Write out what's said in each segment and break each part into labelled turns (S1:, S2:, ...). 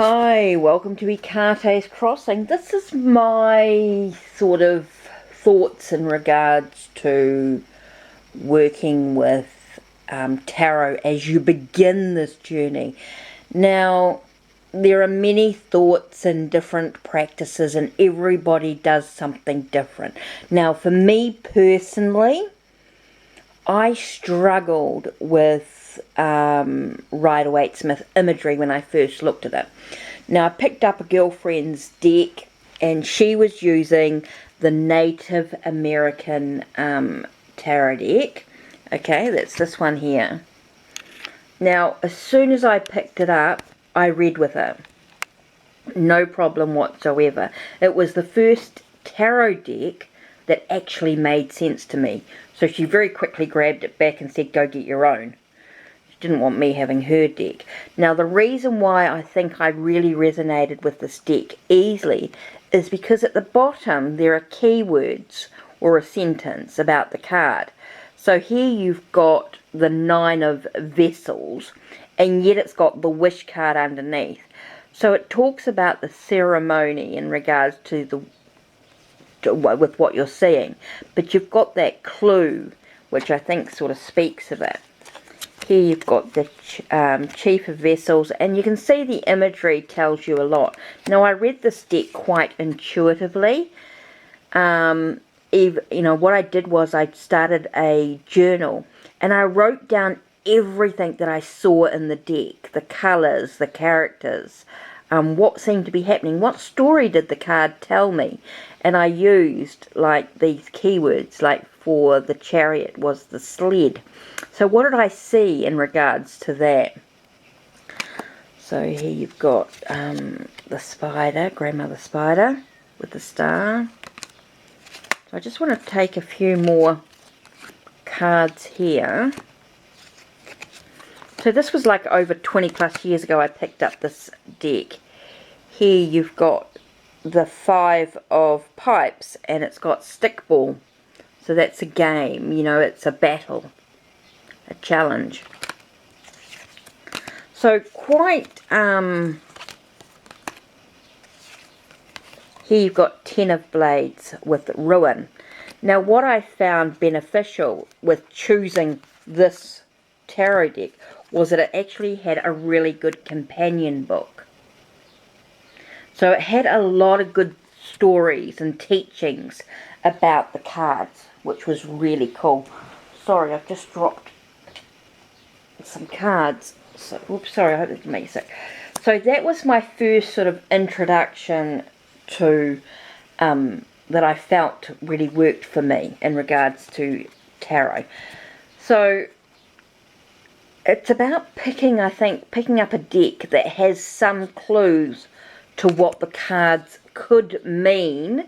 S1: Hi, welcome to HeKate's Crossing. This is my sort of thoughts in regards to working with tarot as you begin this journey. Now, there are many thoughts and different practices, and everybody does something different. Now, for me personally, I struggled with Rider-Waite-Smith imagery when I first looked at it. Now, I picked up a girlfriend's deck and she was using the Native American tarot deck. Okay, that's this one here. Now, as soon as I picked it up, I read with it. No problem whatsoever. It was the first tarot deck that actually made sense to me. So she very quickly grabbed it back and said, go get your own. She didn't want me having her deck. Now, the reason why I think I really resonated with this deck easily is because at the bottom there are keywords or a sentence about the card. So here you've got the 9 of Vessels, and yet it's got the Wish card underneath. So it talks about the ceremony in regards to with what you're seeing, but you've got that clue which I think sort of speaks of it. Here you've got the Chief of Vessels, and you can see the imagery tells you a lot. Now, I read this deck quite intuitively. What I did was I started a journal and I wrote down everything that I saw in the deck, the colours, the characters, what seemed to be happening, what story did the card tell me. And I used like these keywords, like for the Chariot was the sled. So what did I see in regards to that? So here you've got the spider, grandmother spider with the star. So I just want to take a few more cards here. So this was like over 20 plus years ago I picked up this deck. Here you've got the 5 of Pipes, and it's got stickball. So that's a game, you know, it's a battle, a challenge. So quite, here you've got 10 of Blades with Ruin. Now what I found beneficial with choosing this tarot deck was that it actually had a really good companion book. So it had a lot of good stories and teachings about the cards, which was really cool. Sorry, I've just dropped some cards. So, oops, sorry, I hope that didn't make you sick. So that was my first sort of introduction to, that I felt really worked for me in regards to tarot. So it's about picking up a deck that has some clues to what the cards could mean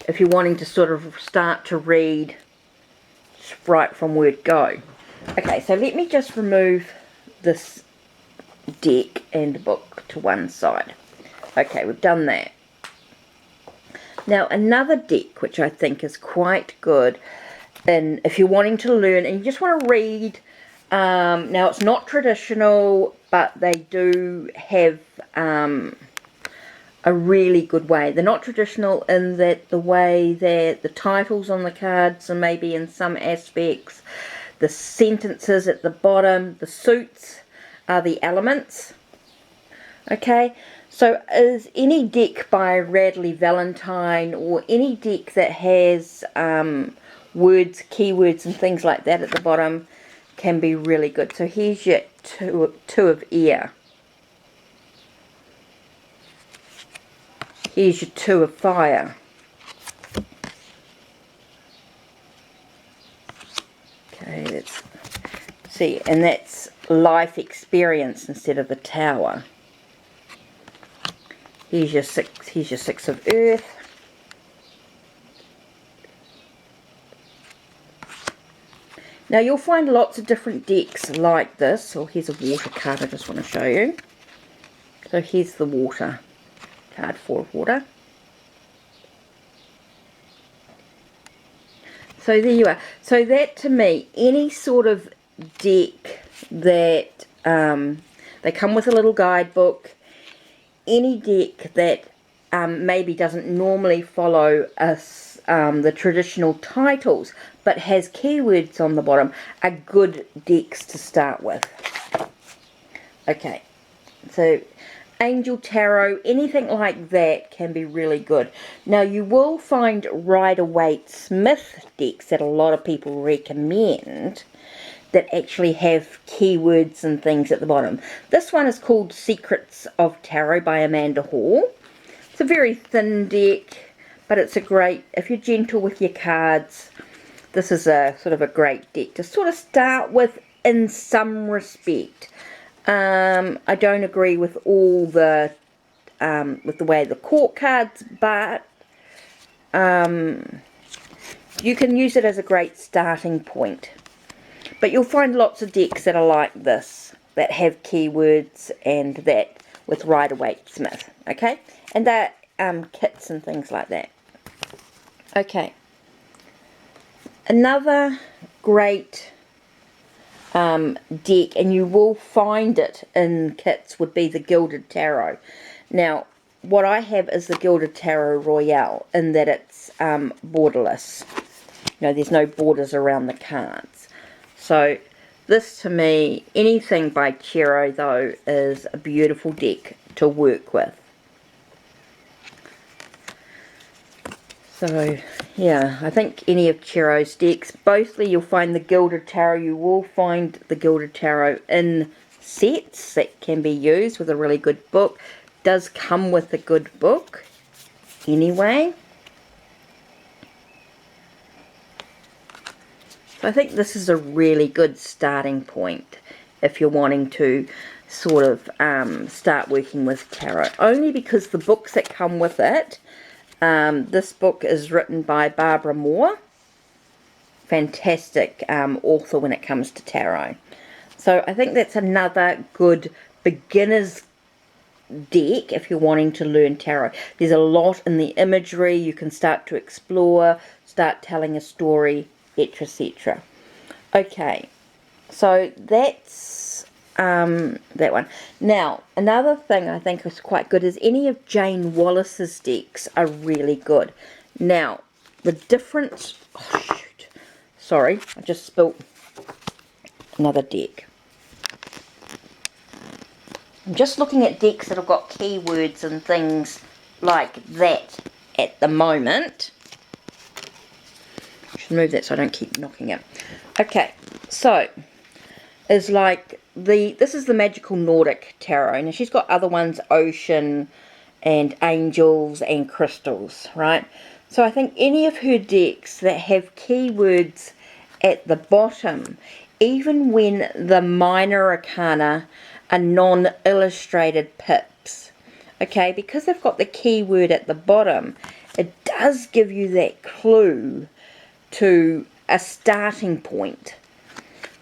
S1: if you're wanting to sort of start to read right from word go. Okay, so let me just remove this deck and book to one side. Okay, we've done that. Now another deck which I think is quite good, and if you're wanting to learn and you just want to read, now it's not traditional, but they do have a really good way. They're not traditional in that the way that the titles on the cards are maybe in some aspects, the sentences at the bottom, the suits are the elements. Okay, so is any deck by Radley Valentine or any deck that has words, keywords and things like that at the bottom can be really good. So here's your two of Air. Here's your 2 of Fire. Okay, let's see, and that's life experience instead of the Tower. Here's your 6 of Earth. Now you'll find lots of different decks like this. Oh, here's a water card I just want to show you. So here's the water card, 4 of Water. So there you are. So that to me, any sort of deck that they come with a little guidebook, any deck that maybe doesn't normally follow us the traditional titles but has keywords on the bottom are good decks to start with. Okay, so Angel Tarot, anything like that can be really good. Now you will find Rider-Waite-Smith decks that a lot of people recommend that actually have keywords and things at the bottom. This one is called Secrets of Tarot by Amanda Hall. It's a very thin deck, but it's a great, if you're gentle with your cards, this is a sort of a great deck to sort of start with in some respect. I don't agree with all the way the court cards, but you can use it as a great starting point. But you'll find lots of decks that are like this, that have keywords and that with Rider-Waite-Smith, okay? And they're kits and things like that. Okay. Another great deck, and you will find it in kits, would be the Gilded Tarot. Now, what I have is the Gilded Tarot Royale, in that it's borderless. You know, there's no borders around the cards. So, this to me, anything by Tarot though, is a beautiful deck to work with. So, yeah, I think any of Tarot's decks, mostly you'll find the Gilded Tarot. You will find the Gilded Tarot in sets that can be used with a really good book. Does come with a good book anyway. So I think this is a really good starting point if you're wanting to sort of start working with tarot. Only because the books that come with it, this book is written by Barbara Moore. Fantastic author when it comes to tarot. So I think that's another good beginner's deck if you're wanting to learn tarot. There's a lot in the imagery. You can start to explore, start telling a story, etc, etc. Okay, so that's that one. Now, another thing I think is quite good is any of Jane Wallace's decks are really good. Now, the difference... Oh, shoot. Sorry, I just spilt another deck. I'm just looking at decks that have got keywords and things like that at the moment. I should move that so I don't keep knocking it. Okay, so is like this is the Magical Nordic Tarot. Now she's got other ones, Ocean and Angels and Crystals, right? So I think any of her decks that have keywords at the bottom, even when the minor arcana are non-illustrated pips, okay, because they've got the keyword at the bottom, it does give you that clue to a starting point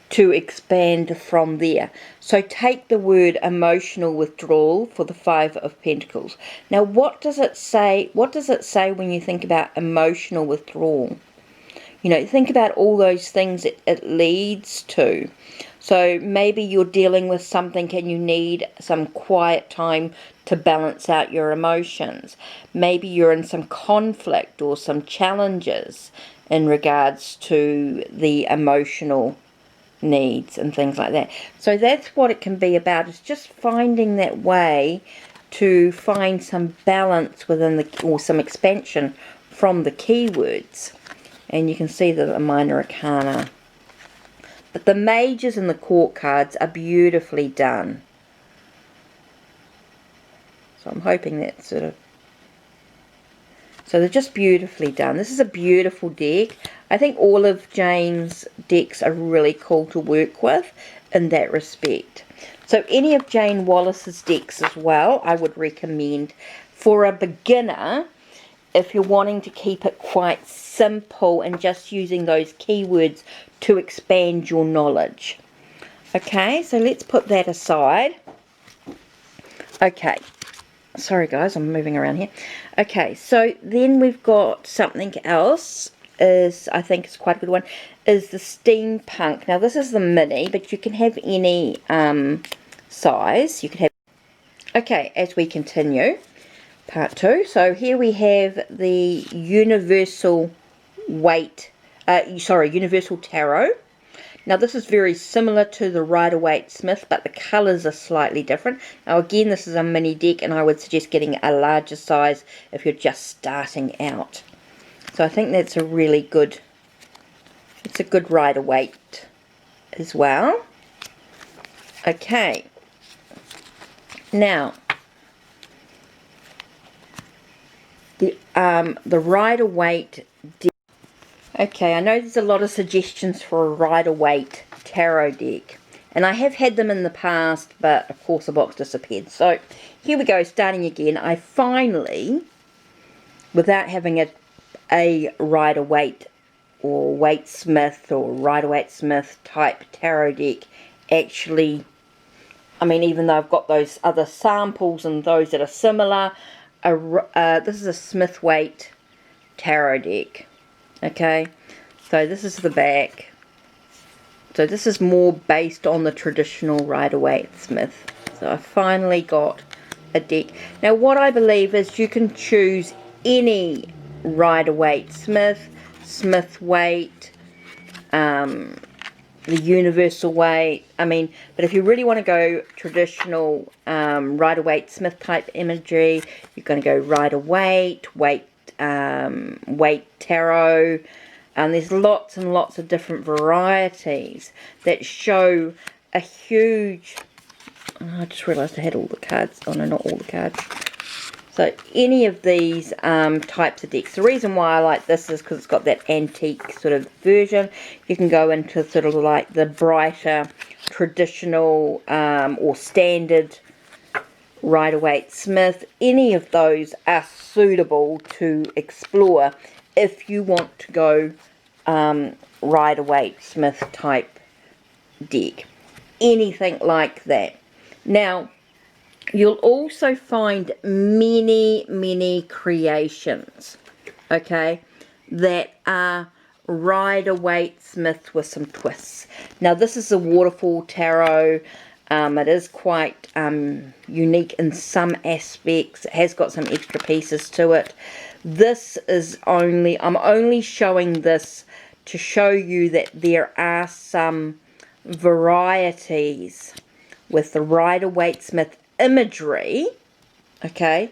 S1: to expand from there. So take the word emotional withdrawal for the Five of Pentacles. Now what does it say? What does it say when you think about emotional withdrawal? You know, think about all those things it leads to. So maybe you're dealing with something and you need some quiet time to balance out your emotions. Maybe you're in some conflict or some challenges in regards to the emotional needs and things like that. So that's what it can be about, is just finding that way to find some balance within the, or some expansion from the keywords. And you can see the minor arcana. But the mages and the court cards are beautifully done. So I'm hoping that sort of... So they're just beautifully done. This is a beautiful deck. I think all of Jane's decks are really cool to work with in that respect. So any of Jane Wallace's decks as well, I would recommend for a beginner, if you're wanting to keep it quite simple and just using those keywords to expand your knowledge. Okay, so let's put that aside. Okay, sorry guys, I'm moving around here. Okay, so then we've got something else, is I think it's quite a good one, is the Steampunk. Now this is the mini, but you can have any size. You can have... Okay, as we continue, part 2. So here we have the Universal Universal Tarot. Now this is very similar to the Rider-Waite-Smith, but the colours are slightly different. Now again, this is a mini deck, and I would suggest getting a larger size if you're just starting out. So I think that's a really good, it's a good Rider-Waite as well. Okay. Now, the Rider-Waite deck. Okay, I know there's a lot of suggestions for a Rider-Waite tarot deck, and I have had them in the past, but of course the box disappeared. So here we go, starting again. I finally, without having a Rider-Waite or Waite-Smith or Rider-Waite-Smith type tarot deck, actually, I mean, even though I've got those other samples and those that are similar, this is a Smith-Waite tarot deck. Okay, so this is the back. So this is more based on the traditional Rider-Waite-Smith. So I finally got a deck. Now what I believe is you can choose any Rider-Waite-Smith, Smith-Waite, the Universal Waite. I mean, but if you really want to go traditional Rider-Waite-Smith type imagery, you're going to go Rider-Waite, Waite Tarot, and there's lots and lots of different varieties that show a huge. I just realised I had all the cards. Oh no, not all the cards. So any of these types of decks. The reason why I like this is because it's got that antique sort of version. You can go into sort of like the brighter, traditional or standard Rider-Waite-Smith. Any of those are suitable to explore if you want to go Rider-Waite-Smith type deck. Anything like that. Now, you'll also find many creations, okay, that are Rider-Waite-Smith with some twists. Now this is a waterfall tarot. It is quite unique in some aspects. It has got some extra pieces to it. This is I'm only showing this to show you that there are some varieties with the Rider-Waite-Smith imagery, okay,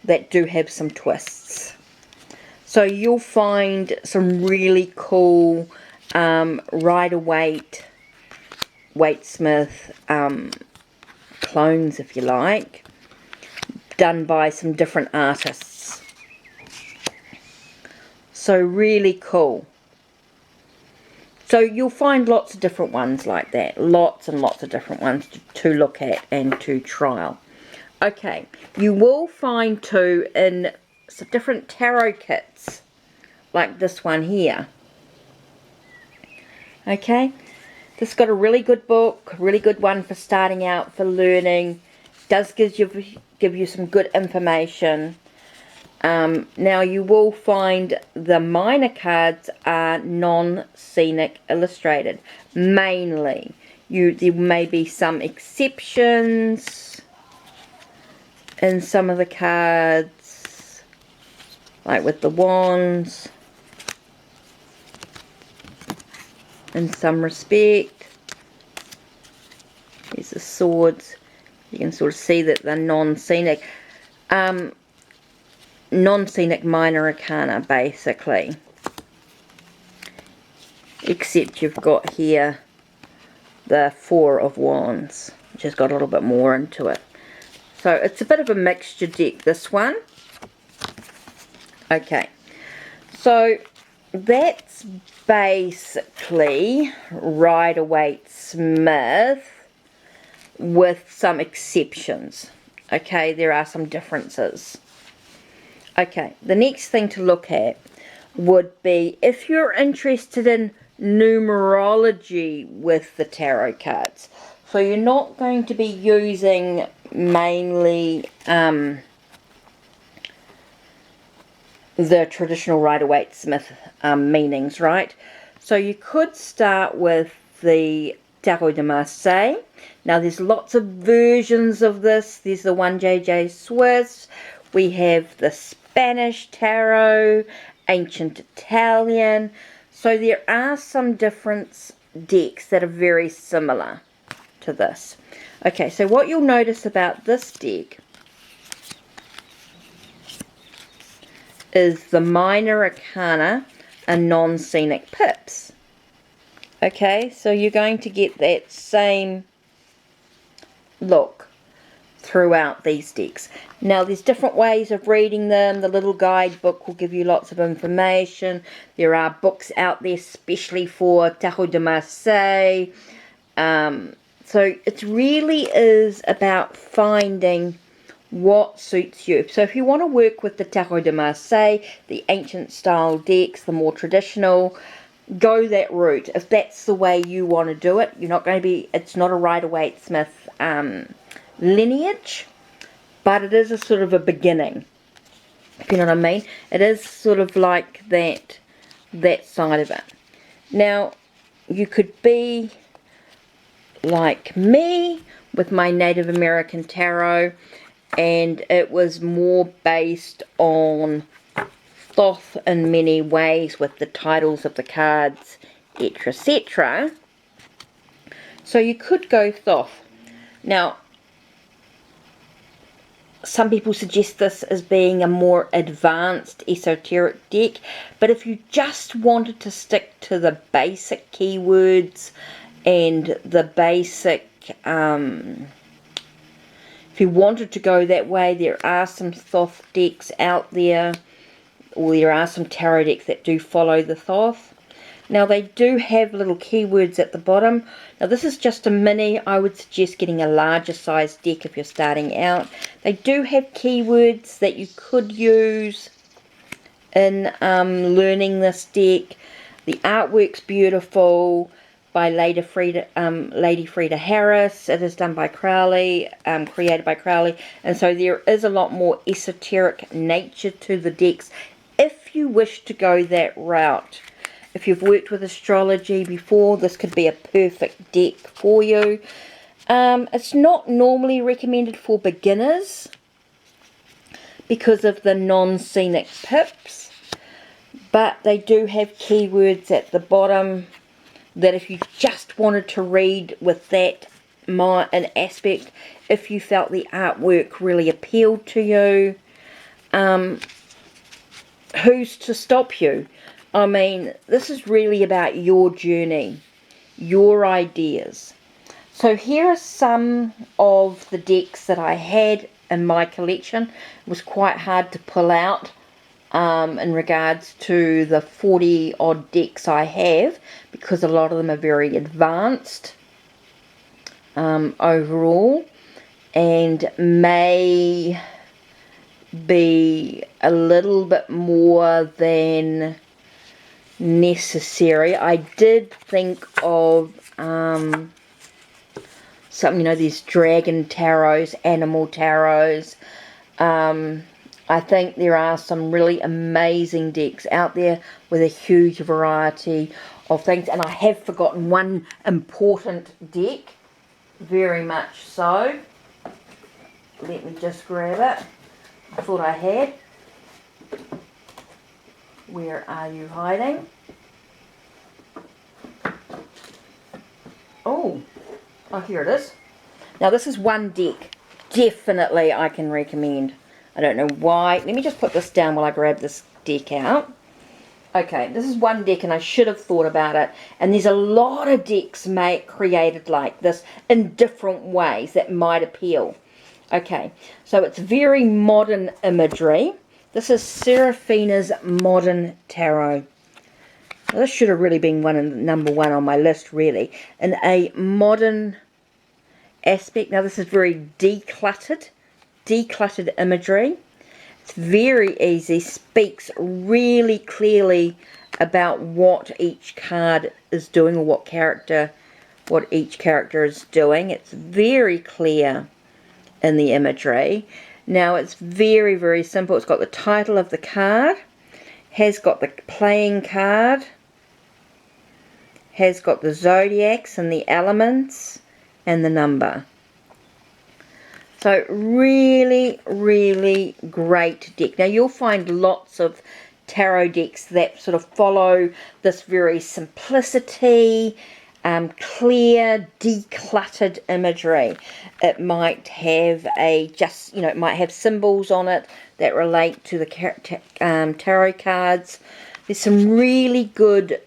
S1: that do have some twists. So you'll find some really cool Rider-Waite-Smith clones, if you like, done by some different artists. So really cool. So you'll find lots of different ones like that. Lots and lots of different ones to look at and to trial. Okay, you will find too in some different tarot kits, like this one here. Okay, this got a really good book, really good one for starting out, for learning. Does give you some good information. Now you will find the minor cards are non-scenic illustrated, mainly. There may be some exceptions in some of the cards, like with the wands, in some respect. There's the swords. You can sort of see that they're non-scenic. Non-scenic minor arcana, basically. Except you've got here the Four of Wands, which has got a little bit more into it. So it's a bit of a mixture deck, this one. Okay, so that's basically Rider-Waite-Smith with some exceptions. Okay, there are some differences. Okay, the next thing to look at would be if you're interested in numerology with the tarot cards. So you're not going to be using mainly the traditional Rider-Waite-Smith meanings, right? So you could start with the Tarot de Marseille. Now there's lots of versions of this. There's the 1JJ Swiss. We have the Spanish Tarot, Ancient Italian. So there are some different decks that are very similar to this. Okay, so what you'll notice about this deck is the Minor Arcana and non-scenic pips. Okay, so you're going to get that same look throughout these decks. Now there's different ways of reading them. The little guidebook will give you lots of information. There are books out there especially for Tarot de Marseille. So it really is about finding what suits you. So if you want to work with the Tarot de Marseille, the ancient style decks, the more traditional, go that route. If that's the way you want to do it, you're not going to be, it's not a Rider-Waite-Smith lineage, but it is a sort of a beginning, if you know what I mean. It is sort of like that side of it. Now you could be like me with my Native American tarot, and it was more based on Thoth in many ways with the titles of the cards, etc. So you could go Thoth. Now some people suggest this as being a more advanced esoteric deck, but if you just wanted to stick to the basic keywords and the basic, if you wanted to go that way, there are some Thoth decks out there, or there are some tarot decks that do follow the Thoth. Now they do have little keywords at the bottom. Now this is just a mini. I would suggest getting a larger size deck if you're starting out. They do have keywords that you could use in learning this deck. The artwork's beautiful, by Lady Frida Harris. It is done by Crowley, created by Crowley, and so there is a lot more esoteric nature to the decks if you wish to go that route. If you've worked with astrology before, this could be a perfect deck for you. It's not normally recommended for beginners because of the non-scenic pips, but they do have keywords at the bottom that if you just wanted to read with that an aspect, if you felt the artwork really appealed to you, who's to stop you? I mean, this is really about your journey, your ideas. So here are some of the decks that I had in my collection. It was quite hard to pull out in regards to the 40 odd decks I have, because a lot of them are very advanced overall, and may be a little bit more than necessary. I did think of something, you know, these dragon tarots, animal tarots. I think there are some really amazing decks out there with a huge variety of things, and I have forgotten one important deck, very much so. Let me just grab it. I thought I had. Where are you hiding? Oh, here it is. Now this is one deck definitely I can recommend. I don't know why. Let me just put this down while I grab this deck out. Okay, this is one deck, and I should have thought about it. And there's a lot of decks created like this in different ways that might appeal. Okay, so it's very modern imagery. This is Seraphina's Modern Tarot. Now, this should have really been number one on my list, really. In a modern aspect. Now, this is very decluttered imagery. It's very easy, speaks really clearly about what each card is doing, or what each character is doing. It's very clear in the imagery. Now it's very, very simple. It's got the title of the card, has got the playing card, has got the zodiacs and the elements and the number. So really, really great deck. Now you'll find lots of tarot decks that sort of follow this very simplicity, clear, decluttered imagery. It might have it might have symbols on it that relate to the tarot cards. There's some really good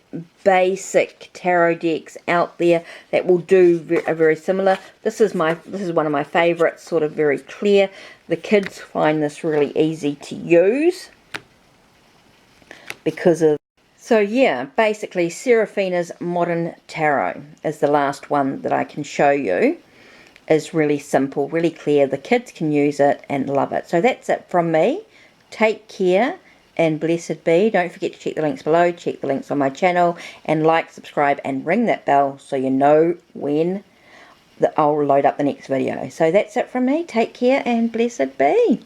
S1: basic tarot decks out there that will do very similar. This is one of my favorites, sort of very clear. The kids find this really easy to use because of... So yeah, basically Seraphina's Modern Tarot is the last one that I can show you. Is really simple, really clear. The kids can use it and love it. So that's it from me. Take care and blessed be. Don't forget to check the links below, check the links on my channel, and like, subscribe, and ring that bell so you know when I'll load up the next video. So that's it from me. Take care and blessed be.